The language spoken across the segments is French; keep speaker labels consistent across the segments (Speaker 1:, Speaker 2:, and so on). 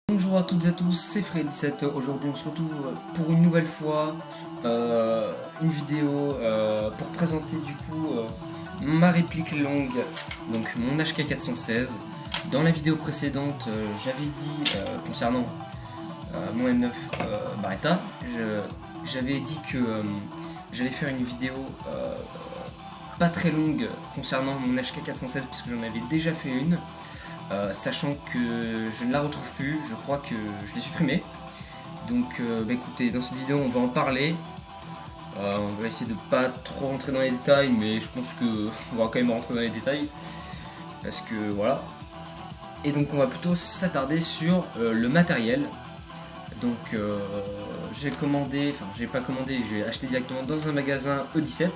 Speaker 1: Bonjour à toutes et à tous, c'est Freddy17. Aujourd'hui on se retrouve pour une nouvelle fois, une vidéo pour présenter du coup ma réplique longue, donc mon HK416. Dans la vidéo précédente, j'avais dit concernant mon M9 Barretta, j'avais dit que j'allais faire une vidéo pas très longue concernant mon HK416 puisque j'en avais déjà fait une. Sachant que je ne la retrouve plus, je crois que je l'ai supprimée. Donc écoutez, dans cette vidéo on va en parler. On va essayer de pas trop rentrer dans les détails, mais je pense que on va quand même rentrer dans les détails. Parce que voilà. Et donc on va plutôt s'attarder sur le matériel. Donc j'ai commandé, enfin j'ai pas commandé, j'ai acheté directement dans un magasin E17.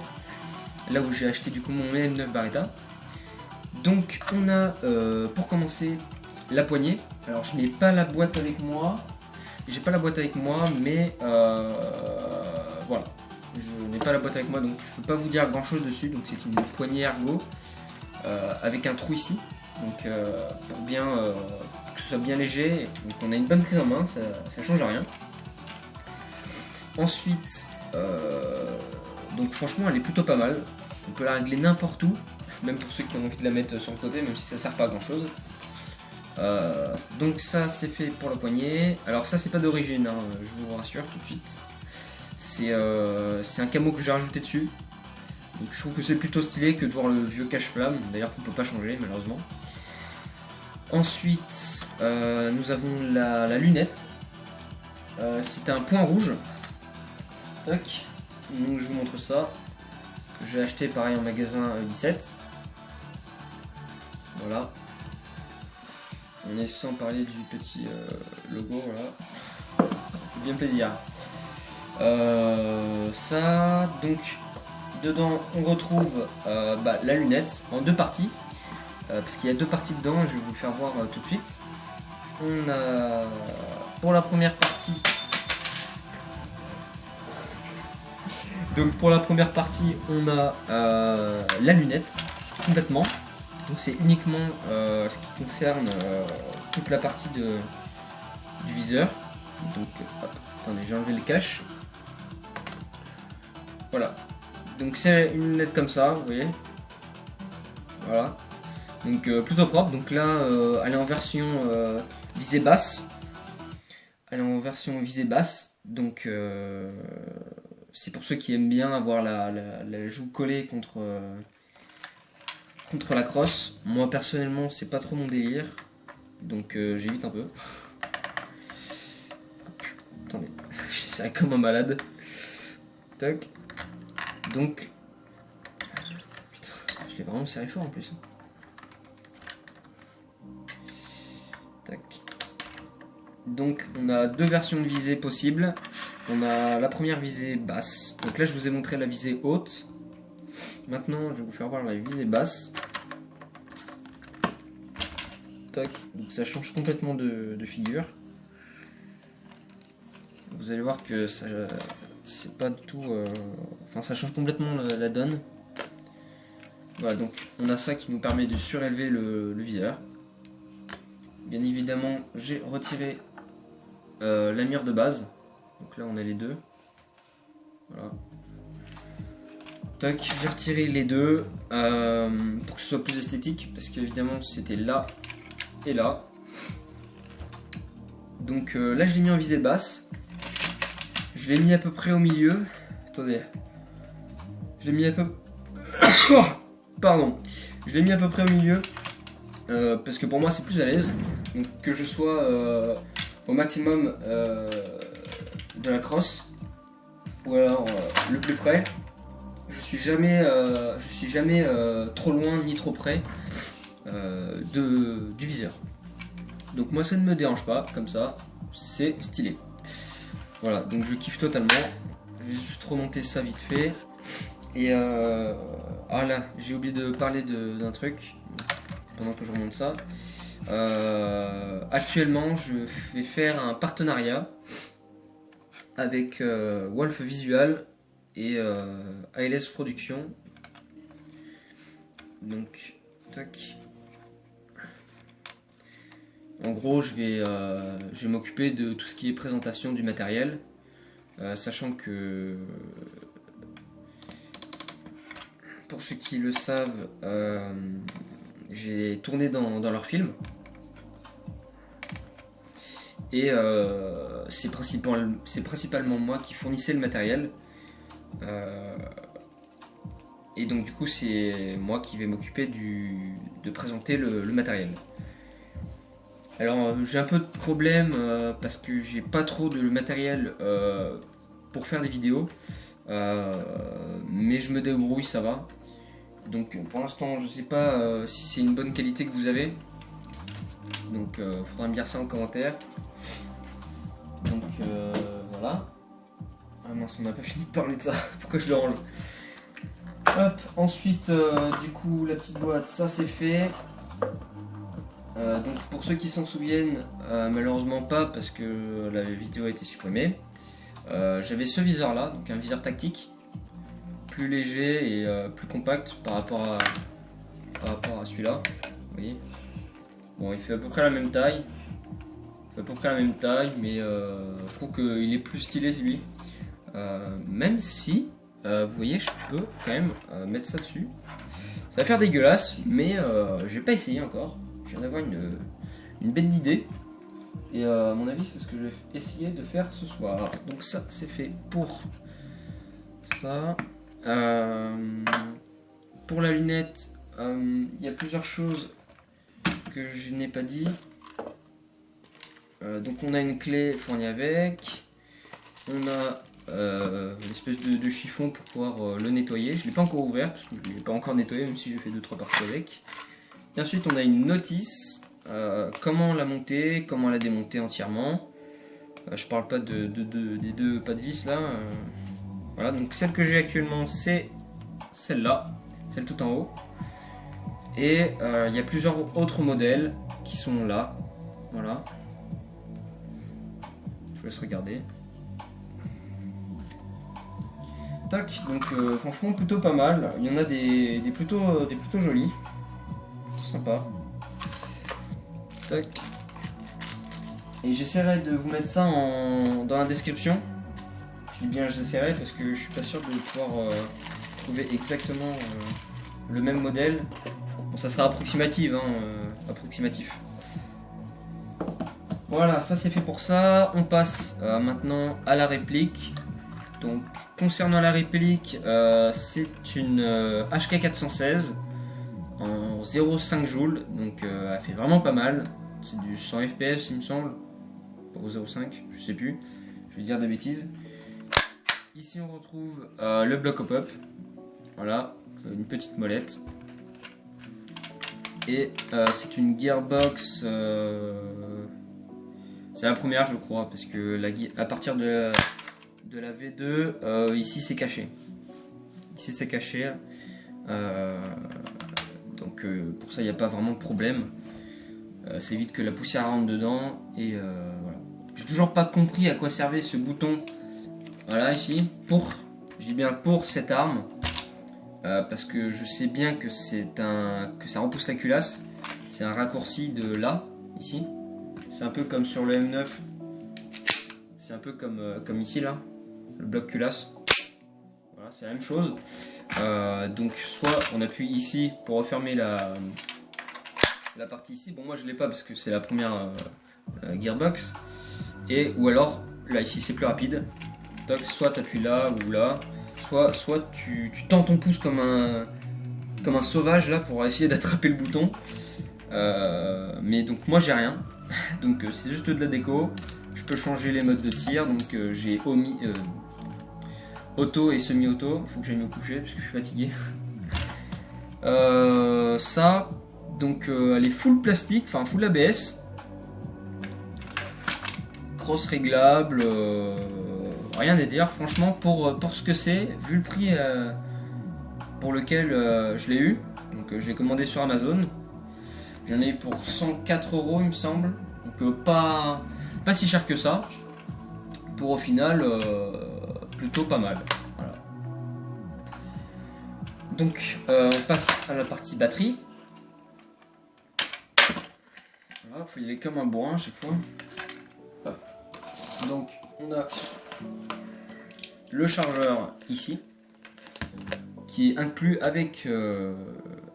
Speaker 1: Là où j'ai acheté du coup mon M9 Barretta. Donc on a pour commencer la poignée. Alors je n'ai pas la boîte avec moi. Mais voilà. Je n'ai pas la boîte avec moi donc je peux pas vous dire grand chose dessus. Donc c'est une poignée ergo avec un trou ici. Donc pour bien que ce soit bien léger. Donc on a une bonne prise en main, ça change rien. Ensuite donc franchement elle est plutôt pas mal. On peut la régler n'importe où. Même pour ceux qui ont envie de la mettre sur le côté, même si ça sert pas à grand chose. Donc ça c'est fait pour la poignée. Alors ça c'est pas d'origine, hein, je vous rassure tout de suite. C'est un camo que j'ai rajouté dessus. Donc je trouve que c'est plutôt stylé que de voir le vieux cache-flamme, d'ailleurs qu'on peut pas changer malheureusement. Ensuite nous avons la lunette. C'est un point rouge. Tac. Donc je vous montre ça. Que j'ai acheté pareil en magasin 17. Voilà. On est sans parler du petit logo, voilà. Ça fait bien plaisir. Ça, donc, dedans, on retrouve la lunette en deux parties. Parce qu'il y a deux parties dedans, je vais vous le faire voir tout de suite. On a, pour la première partie... Donc pour la première partie, on a la lunette, complètement. Donc c'est uniquement ce qui concerne toute la partie du viseur. Donc hop, attendez, j'ai enlevé le cache. Voilà. Donc c'est une lunette comme ça, vous voyez. Voilà. Donc plutôt propre. Donc là, elle est en version visée basse. Donc c'est pour ceux qui aiment bien avoir la joue collée contre la crosse. Moi personnellement c'est pas trop mon délire, donc j'évite un peu. Hop, attendez, j'ai serré comme un malade. Tac. Donc putain, je l'ai vraiment serré fort en plus. Tac. Donc on a deux versions de visée possibles. On a la première visée basse. Donc là je vous ai montré la visée haute. Maintenant je vais vous faire voir la visée basse. Tac. Donc ça change complètement de figure. Vous allez voir que ça c'est pas du tout enfin ça change complètement la donne. Voilà, donc on a ça qui nous permet de surélever le viseur. Bien évidemment j'ai retiré la mire de base. Donc là on a les deux. Voilà. Tac, j'ai retiré les deux pour que ce soit plus esthétique, parce qu'évidemment c'était là et là. Donc là je l'ai mis en visée basse. Je l'ai mis à peu près au milieu. Attendez. Je l'ai mis à peu... Pardon. Je l'ai mis à peu près au milieu. Parce que pour moi c'est plus à l'aise. Donc que je sois au maximum de la crosse. Ou alors le plus près. Je suis jamais trop loin ni trop près du viseur. Donc moi ça ne me dérange pas, comme ça, c'est stylé. Voilà, donc je kiffe totalement. Je vais juste remonter ça vite fait. Et ah là, j'ai oublié de parler d'un truc pendant que je remonte ça. Actuellement, je vais faire un partenariat avec Wolf Visual et ALS Production. Donc tac. En en gros, je vais m'occuper de tout ce qui est présentation du matériel, sachant que, pour ceux qui le savent, j'ai tourné dans leur film. Et c'est principalement moi qui fournissais le matériel. Et donc du coup c'est moi qui vais m'occuper de présenter le matériel. Alors j'ai un peu de problème parce que j'ai pas trop de matériel pour faire des vidéos. Mais je me débrouille, ça va. Donc pour l'instant je sais pas si c'est une bonne qualité que vous avez. Donc faudra me dire ça en commentaire. Donc voilà. Ah mince, on n'a pas fini de parler de ça. Pourquoi je le range? Hop, ensuite du coup la petite boîte, ça c'est fait. Donc pour ceux qui s'en souviennent, malheureusement pas parce que la vidéo a été supprimée. J'avais ce viseur là, donc un viseur tactique, plus léger et plus compact par rapport à celui-là. Vous voyez. Bon, il fait à peu près la même taille. Mais je trouve qu'il est plus stylé celui. Même si, vous voyez, je peux quand même mettre ça dessus. Ça va faire dégueulasse, mais je vais pas essayer encore. Je viens d'avoir une bête d'idée. Et à mon avis, c'est ce que je vais essayer de faire ce soir. Donc ça, c'est fait pour ça. Pour la lunette, il y a plusieurs choses que je n'ai pas dit. Donc on a une clé fournie avec. On a une espèce de chiffon pour pouvoir le nettoyer. Je ne l'ai pas encore ouvert parce que je ne l'ai pas encore nettoyé, même si j'ai fait 2-3 parties avec. Et ensuite on a une notice. Comment la monter, comment la démonter entièrement. Je parle pas des deux pas de vis là. Voilà, donc celle que j'ai actuellement c'est celle-là, celle tout en haut. Et il y a plusieurs autres modèles qui sont là. Voilà. Je vous laisse regarder. Tac, donc franchement plutôt pas mal. Il y en a des plutôt jolis. Sympa. Tac. Et j'essaierai de vous mettre ça dans la description. Je dis bien j'essaierai parce que je suis pas sûr de pouvoir trouver exactement le même modèle. Bon, ça sera approximatif, approximatif. Voilà, ça c'est fait pour ça. On passe maintenant à la réplique. Donc concernant la réplique, c'est une HK416 en 0,5 joules, donc elle fait vraiment pas mal. C'est du 100 fps il me semble, pour 0,5, je sais plus, je vais dire des bêtises. Ici on retrouve le bloc au pop, voilà, une petite molette. Et c'est une gearbox, c'est la première je crois, parce que à partir de la V2, ici c'est caché. Ici c'est caché. Donc pour ça il n'y a pas vraiment de problème. Ça évite que la poussière rentre dedans. Et voilà. J'ai toujours pas compris à quoi servait ce bouton. Voilà ici. Je dis bien pour cette arme. Parce que je sais bien que que ça repousse la culasse. C'est un raccourci de là, ici. C'est un peu comme sur le M9. C'est un peu comme ici là. Le bloc culasse. Voilà, c'est la même chose. Donc soit on appuie ici pour refermer la partie ici. Bon moi je l'ai pas parce que c'est la première gearbox. Ou alors là ici c'est plus rapide. Donc soit tu appuies là ou là. Soit tu tends ton pouce comme un sauvage là pour essayer d'attraper le bouton. Mais donc moi j'ai rien. Donc c'est juste de la déco. Je peux changer les modes de tir. Donc j'ai auto et semi-auto. Faut que j'aille me coucher parce que je suis fatigué. Ça, donc elle est full plastique, enfin full ABS. Cross réglable. Rien à dire, franchement, pour ce que c'est, vu le prix pour lequel je l'ai eu. Donc je l'ai commandé sur Amazon. J'en ai eu pour 104 € il me semble. Donc pas si cher que ça. Pour au final plutôt pas mal. Voilà. Donc on passe à la partie batterie. Voilà, faut y aller comme un bourrin à chaque fois. Hop. Donc on a le chargeur ici, qui est inclus avec,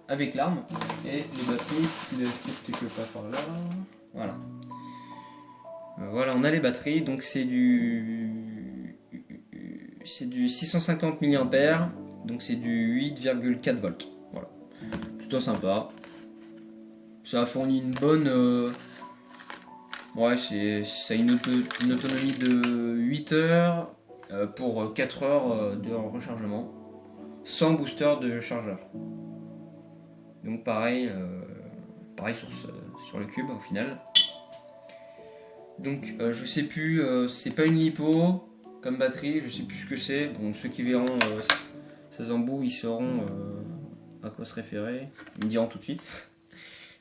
Speaker 1: avec l'arme, et les batteries qui ne quelque pas par là. Voilà. Voilà, on a les batteries, donc c'est du 650 mAh, donc c'est du 8,4 volts. Voilà, plutôt sympa. Ça a fourni une bonne. Ouais, ça a une autonomie de 8 heures pour 4 heures de rechargement, sans booster de chargeur. Donc pareil, pareil sur le cube au final. Donc je sais plus, c'est pas une lipo comme batterie, je sais plus ce que c'est. Bon, ceux qui verront ces embouts, ils sauront à quoi se référer. Ils me diront tout de suite.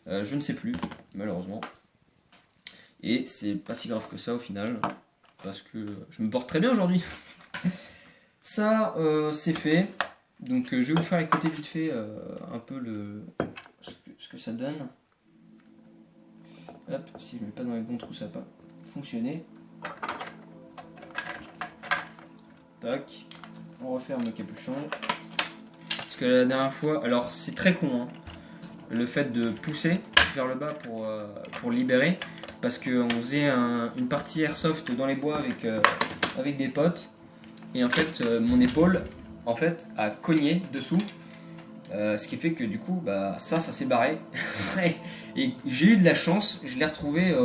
Speaker 1: Je ne sais plus, malheureusement. Et c'est pas si grave que ça au final, parce que je me porte très bien aujourd'hui. Ça, c'est fait. Donc je vais vous faire écouter vite fait un peu ce que ça donne. Hop, si je ne mets pas dans les bons trous, ça va pas fonctionner. Tac, on referme le capuchon. Parce que la dernière fois, alors c'est très con, hein, le fait de pousser vers le bas pour libérer, parce qu'on faisait une partie airsoft dans les bois avec des potes, et en fait mon épaule en fait a cogné dessous, ce qui fait que du coup bah, ça s'est barré. Et j'ai eu de la chance, je l'ai retrouvé,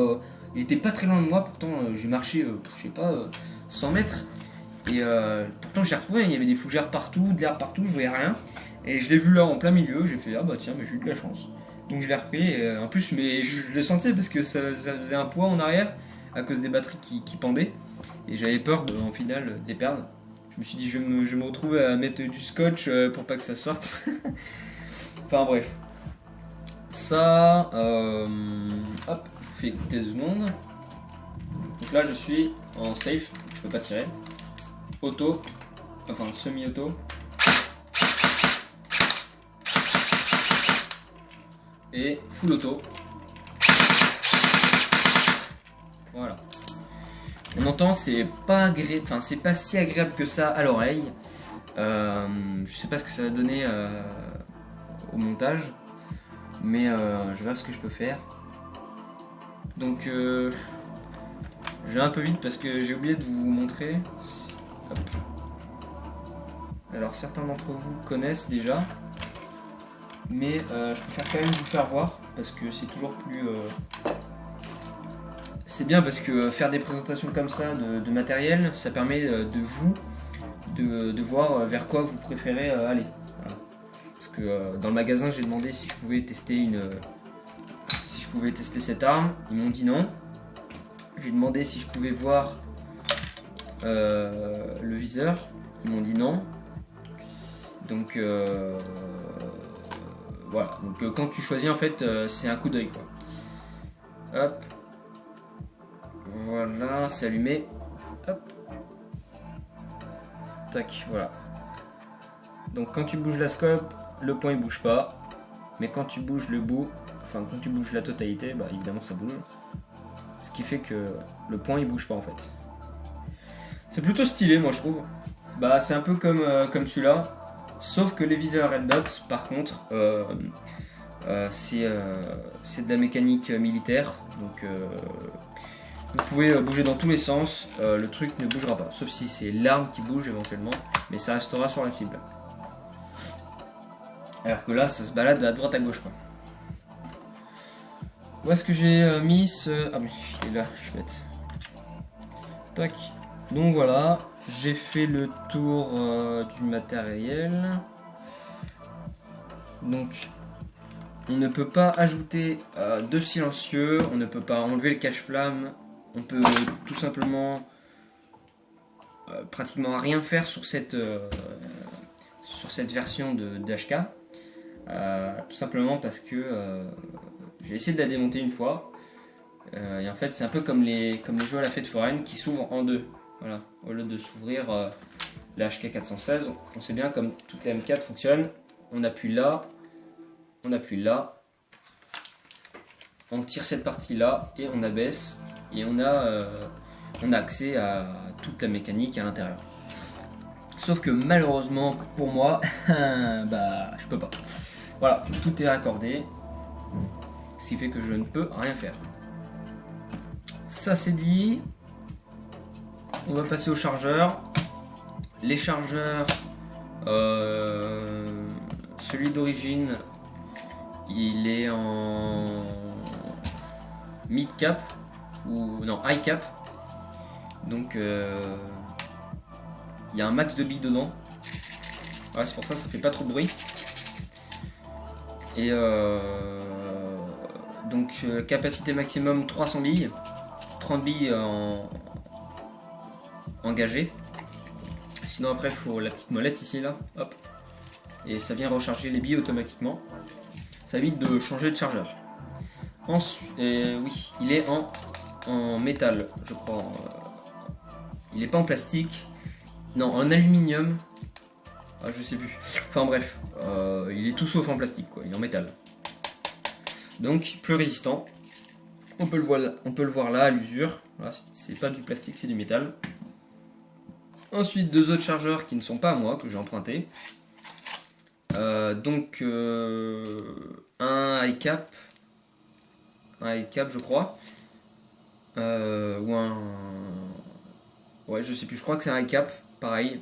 Speaker 1: il était pas très loin de moi, pourtant j'ai marché je sais pas 100 mètres, et pourtant je l'ai retrouvé, il y avait des fougères partout, de l'herbe partout, je voyais rien, et je l'ai vu là en plein milieu, j'ai fait ah bah tiens, mais j'ai eu de la chance. Donc je l'ai repris, et en plus mais je le sentais parce que ça faisait un poids en arrière à cause des batteries qui pendaient, et j'avais peur en finale de les perdre. Je me suis dit je vais me retrouver à mettre du scotch pour pas que ça sorte. Enfin bref. Ça, hop, je vous fais écouter 2 secondes. Donc là je suis en safe, je peux pas tirer. Auto, enfin semi-auto. Et full auto. Voilà. On entend, c'est pas agréable, enfin c'est pas si agréable que ça à l'oreille. Je sais pas ce que ça va donner au montage, mais je vais voir ce que je peux faire. Donc je vais un peu vite parce que j'ai oublié de vous montrer. Hop. Alors certains d'entre vous connaissent déjà, mais je préfère quand même vous faire voir parce que c'est toujours plus c'est bien, parce que faire des présentations comme ça de matériel, ça permet de voir vers quoi vous préférez aller. Voilà. Parce que dans le magasin, j'ai demandé si je pouvais tester cette arme, ils m'ont dit non. J'ai demandé si je pouvais voir le viseur, ils m'ont dit non. Donc voilà. Donc quand tu choisis, en fait, c'est un coup d'œil, quoi. Hop. Voilà, c'est allumé. Hop. Tac, voilà. Donc quand tu bouges la scope, le point il bouge pas. Mais quand tu bouges le bout, enfin quand tu bouges la totalité, bah évidemment ça bouge. Ce qui fait que le point il bouge pas en fait. C'est plutôt stylé, moi je trouve. Bah c'est un peu comme celui-là. Sauf que les viseurs Red Dot, par contre, c'est de la mécanique militaire. Donc vous pouvez bouger dans tous les sens, le truc ne bougera pas. Sauf si c'est l'arme qui bouge éventuellement, mais ça restera sur la cible. Alors que là, ça se balade à droite à gauche, quoi. Où est-ce que j'ai mis ce... Ah oui, il est là, je suis bête. Tac. Donc voilà, j'ai fait le tour du matériel. Donc, on ne peut pas ajouter de silencieux, on ne peut pas enlever le cache-flamme. On peut tout simplement pratiquement rien faire sur cette version d'HK. Tout simplement parce que j'ai essayé de la démonter une fois. Et en fait, c'est un peu comme les jeux à la fête foraine qui s'ouvrent en deux. Voilà. Au lieu de s'ouvrir la HK 416, on sait bien comme toute la M4 fonctionne. On appuie là, on appuie là. on tire cette partie là et on abaisse et on a accès à toute la mécanique à l'intérieur. Sauf que malheureusement pour moi, bah je peux pas. Voilà, tout est raccordé, ce qui fait que je ne peux rien faire. Ça c'est dit, on va passer au chargeur. Les chargeurs, celui d'origine, il est en mid cap ou non high cap, donc il y a un max de billes dedans. Voilà, c'est pour ça fait pas trop de bruit. Et donc capacité maximum 300 billes, 30 billes engagées. Sinon après il faut la petite molette ici là, hop, et ça vient recharger les billes automatiquement. Ça évite de changer de chargeur. Ensuite, oui, il est en métal, je crois. Il n'est pas en plastique. Non, en aluminium. Ah, je sais plus. Enfin bref, il est tout sauf en plastique, quoi. Il est en métal. Donc plus résistant. On peut le voir là à l'usure. Voilà, c'est pas du plastique, c'est du métal. Ensuite, deux autres chargeurs qui ne sont pas à moi, que j'ai emprunté. Donc un high cap, je crois, ou un, ouais je sais plus, je crois que c'est un high cap, pareil.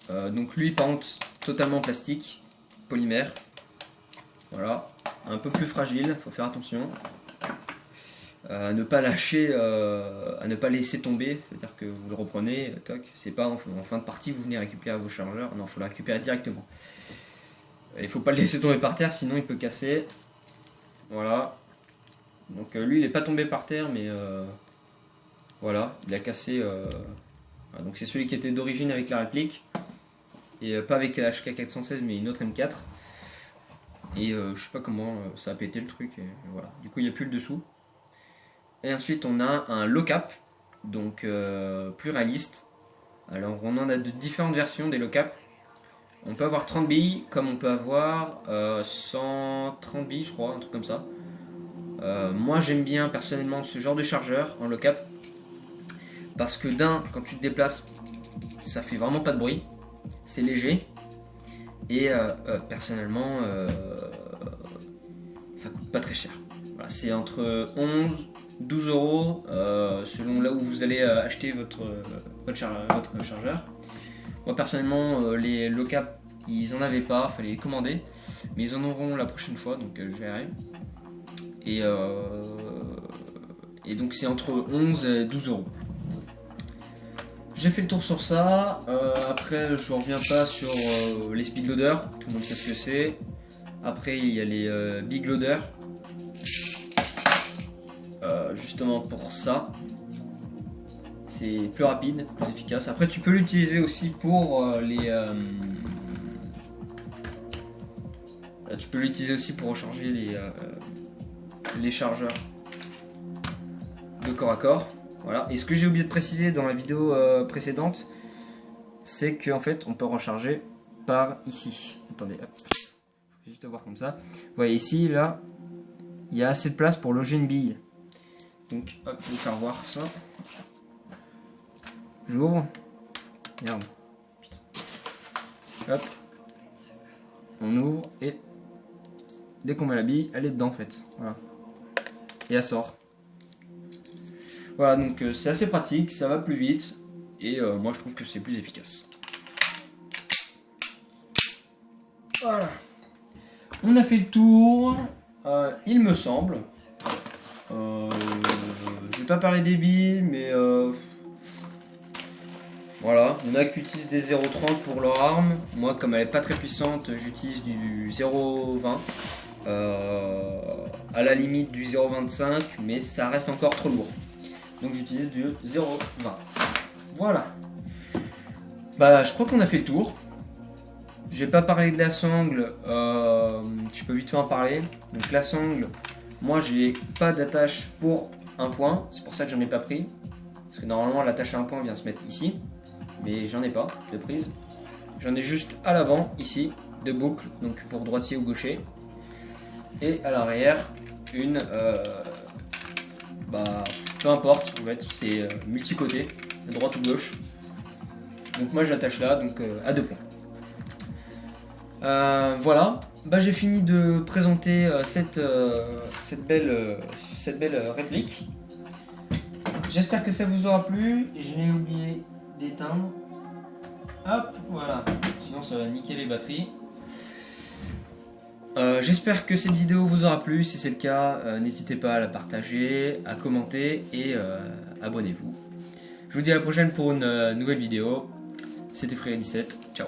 Speaker 1: Donc lui par contre totalement plastique, polymère, voilà, un peu plus fragile, faut faire attention. À ne pas lâcher, à ne pas laisser tomber, c'est-à-dire que vous le reprenez, toc, c'est pas en fin de partie vous venez récupérer vos chargeurs, non, il faut le récupérer directement. Il faut pas le laisser tomber par terre, sinon il peut casser. Voilà. Donc lui il est pas tombé par terre, mais voilà, il a cassé. Voilà, donc c'est celui qui était d'origine avec la réplique, et pas avec la HK416, mais une autre M4. Et je sais pas comment ça a pété le truc, et voilà. Du coup il n'y a plus le dessous. Et ensuite on a un low cap, donc plus réaliste. Alors on en a de différentes versions des low cap. On peut avoir 30 billes, comme on peut avoir 130 billes, je crois, un truc comme ça. Moi j'aime bien personnellement ce genre de chargeur en low cap, parce que d'un, quand tu te déplaces, ça fait vraiment pas de bruit, c'est léger, et personnellement ça coûte pas très cher. Voilà, c'est entre 11 12 euros selon là où vous allez acheter votre chargeur. Moi personnellement les low cap ils en avaient pas, fallait les commander, mais ils en auront la prochaine fois, donc je verrai. Et donc c'est entre 11 et 12 euros. J'ai fait le tour sur ça. Après je reviens pas sur les speed loaders, tout le monde sait ce que c'est. Après il y a les big loaders. Justement pour ça, c'est plus rapide, plus efficace. Après tu peux l'utiliser aussi pour tu peux l'utiliser aussi pour recharger les chargeurs de corps à corps. Voilà. Et ce que j'ai oublié de préciser dans la vidéo précédente, c'est qu'en fait on peut recharger par ici. Attendez, hop. Je vais juste voir comme ça. Vous voyez ici, là, il y a assez de place pour loger une bille. Donc, hop, je vais vous faire voir ça. J'ouvre. Merde. Putain. Hop. On ouvre et dès qu'on met la bille, elle est dedans en fait. Voilà. Et elle sort. Voilà, donc c'est assez pratique, ça va plus vite. Et moi je trouve que c'est plus efficace. Voilà. On a fait le tour. Il me semble. Je vais pas parler des billes, mais voilà, on a qui utilisent des 0,30 pour leur arme. Moi, comme elle est pas très puissante, j'utilise du 0,20. À la limite du 0,25, mais ça reste encore trop lourd. Donc j'utilise du 0,20. Voilà. Bah, je crois qu'on a fait le tour. J'ai pas parlé de la sangle. Je peux vite fait en parler. Donc la sangle, moi j'ai pas d'attache pour un point, c'est pour ça que j'en ai pas pris, parce que normalement l'attache à un point vient se mettre ici, mais j'en ai pas de prise. J'en ai juste à l'avant ici, de boucle, donc pour droitier ou gaucher, et à l'arrière une, bah, peu importe, en fait, c'est multi-côté, droite ou gauche. Donc moi je l'attache là, donc à 2 points. Voilà, bah, j'ai fini de présenter cette belle réplique. J'espère que ça vous aura plu. Je l'ai oublié d'éteindre. Hop, voilà. Sinon ça va niquer les batteries. J'espère que cette vidéo vous aura plu. Si c'est le cas, n'hésitez pas à la partager, à commenter et abonnez-vous. Je vous dis à la prochaine pour une nouvelle vidéo. C'était Free17.